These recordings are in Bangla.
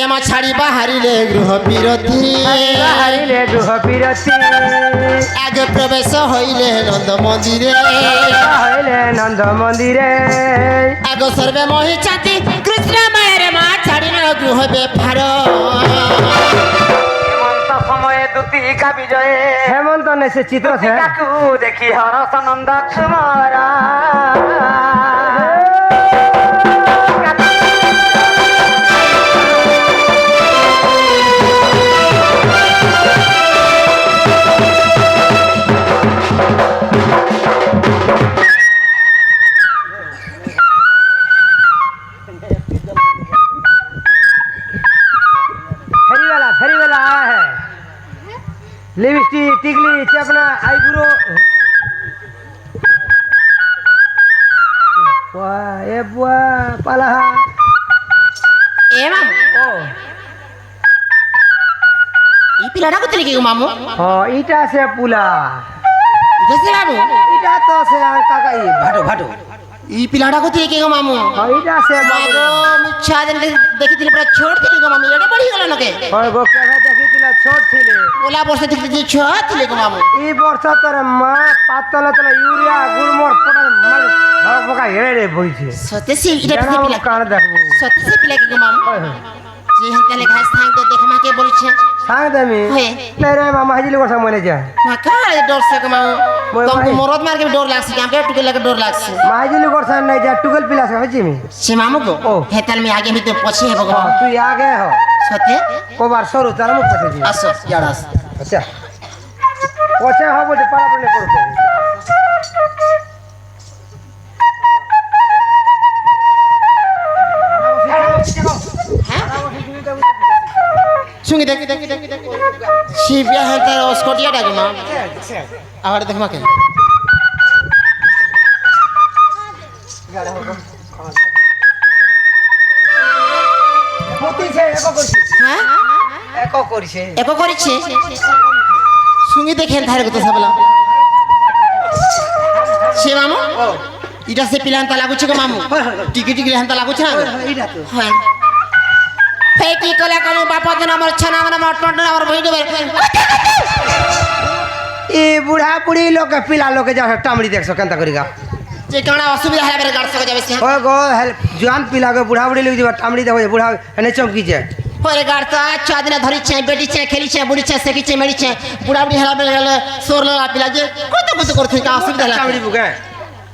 এমা ছাড়ি বাহারিলে গৃহ বিরতি আগে প্রবেশ হইলে নন্দ মন্দিরে আগ সর্বে মোহি চাতি কৃষ্ণ মায়ের মা ছাড়িল গৃহ বেফার সময়ে দুটি কা বিজয়ে হেমন্ত নেছে চিত্র কাকু দেখি হরস নন্দ কুমারা फेरी वाला आया है लिपस्टिक टिकली चपना आईब्रो वाह ए बुआ पाला এ মামু এই পিলাটা কোথায় কি গো মামু हाँ ईटा से पुला বুঝতে বাবু ईटा तो से काका ये भाटो भाटो এই পিলাটা কোথায় কি গো মামু हाँ ईटा से মাগো মিছা দিন দেখিছিল পুরা ছোট ছিল গো মামু এড়ে বড়ি গেল নকে और गो केभे देखी तिला छोट थिले ওলা বর্ষে দেখিছিল ছোট ছিল গো মামু ई वर्ष तोरे मां पातल तले यूरिया गुड़मोर पटल मार भाग भगा हेड़े बइছে সত্যি সে এটা জানা পিলা कान देखबो সত্যি সে পিলা কি গো মামু যে হন্তালে ঘাস থাকতে দেখ মাকে বলছে सांग देमी हे। तेरे मामा हाजिली वर्ष मने जा মা কার ডর সে গো মামু মই তোমাকে ভাই। মরদ মার के डर লাগছে ক্যাম্পে টুকে লাগে डर লাগছে माजिली वर्ष नहीं जा टुगल पिला से हजी में সে মামু গো ও। হেতাল মে আগে ভিতর পছে হবে গো तू आगे हो সত্যি को बार सरू तार मुख पछे जी আসো ইয়ার আস अच्छा पछे हो बोले पारा पड़ने पड़ते শুনি দেখ শিবিয়া হেতার স্কটিয়া ডাকে মা আবার দেখ মাকে मोती से एको करछि হ্যাঁ एको करछि একো করেছে শুনি দেখেন ধারে কথা সাবলা সে মামু এটা সে পিলান্তা লাগুছে গো মামু টিকি টিকি হেন্তা লাগুছে না এইটা তো হ্যাঁ ফেক কি কলা কালু বাপা দিন আমার ছানা আমার টন্ট আমার বই দেবে ए बुढ़ा बुढ़ी लोग के पिला लोग के जा टामड़ी देख सो केनता करिगा যে কানা অসুবিধা হলে বের গাড় সকে যাবে সে ओ गो जवान पिला के बुढ़ा बुढ़ी लोग जा टामड़ी देखो बुढ़ा एने चमकी जे পরে গাড় তো আচ্ছা দিন ধরিছে বেটিছে খেলিছে বুড়িছে সেকিছে মেরিছে বুড়া বুড়ি হেলা বেলা গেলে সোর লাগা পিলা যে কত কত করতে কা অসুবিধা হলে टामड़ी बुगे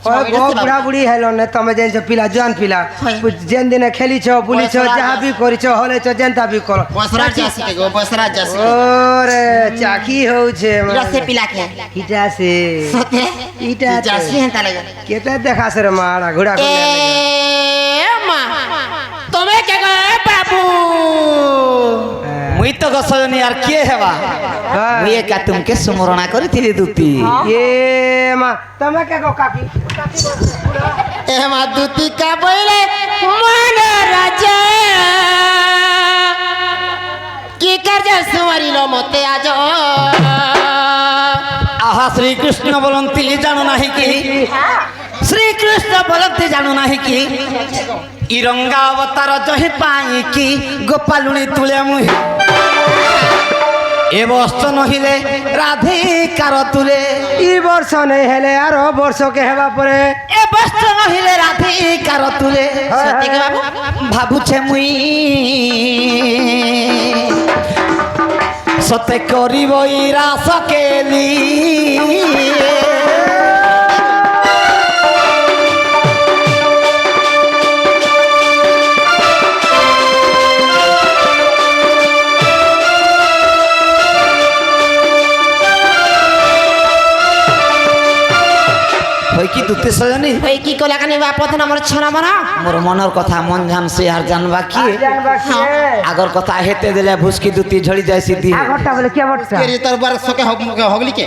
ओ गो बुढ़ा बुढ़ी हेलो ने तमे जेन से पिला जवान पिला जेन दिन खेली छो बुली छो जहां भी करी छो होले छो जेनता भी करो বসরা যাসি কে গো বসরা যাসি ओरे चाकी हो छे এটা সে পিলা কে इटा से সতে इटा যাসি হেন্তা লাগে केते देखा से रे मारा घोड़ा এ মা তুমি কে গো বাবু মুই তো গছনি আর কে হেবা মুই একা তুমকে স্মরণা করিଥିଲି দুতি ये मा तमे के गो काकी এ মা দুতি কা বইলে মন রাজা কি কাজ সুমারিল মতে আজ আহা শ্রীকৃষ্ণ বলন্তি জানো নাহি কি শ্রীকৃষ্ণ বলন্তি জানো নাহি কি ইরঙ্গা অবতার জহি পাই কি গোপালুনি তুলে মুহি এ বস্ত নহিলে রাধিকার তুলে ई वर्ष नहीं हेले आरो वर्ष के हेबा परे এ বস্ত নহিলে রাধিকার তুলে সত্যি কে বাবু ভাবুছে মুই সতে করিব ইরা সকেলি হই কি দুতে সজনী ওই কি কলা কানি বাপ না আমার ছনা মানা মোর মনের কথা মন জানছে আর জানবা কি जान बाकी আগর কথা হেতে দিলে ভুসকি দুতি ঝড়ি যায় সিদ্ধি आगोटा बोले क्या बटता কে রে তোর বার সকে হগলি কে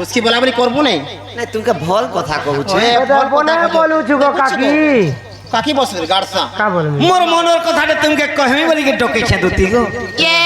उसकी बोला बोली করবো নাই না তুমি ভাল কথা কହୁছে बोले बोलू छुगो काकी কাকি বসে গাড়সা का बोलबे মোর মনের কথাটা তুমি কহমি বলি কি ডকেছে দুতি গো এ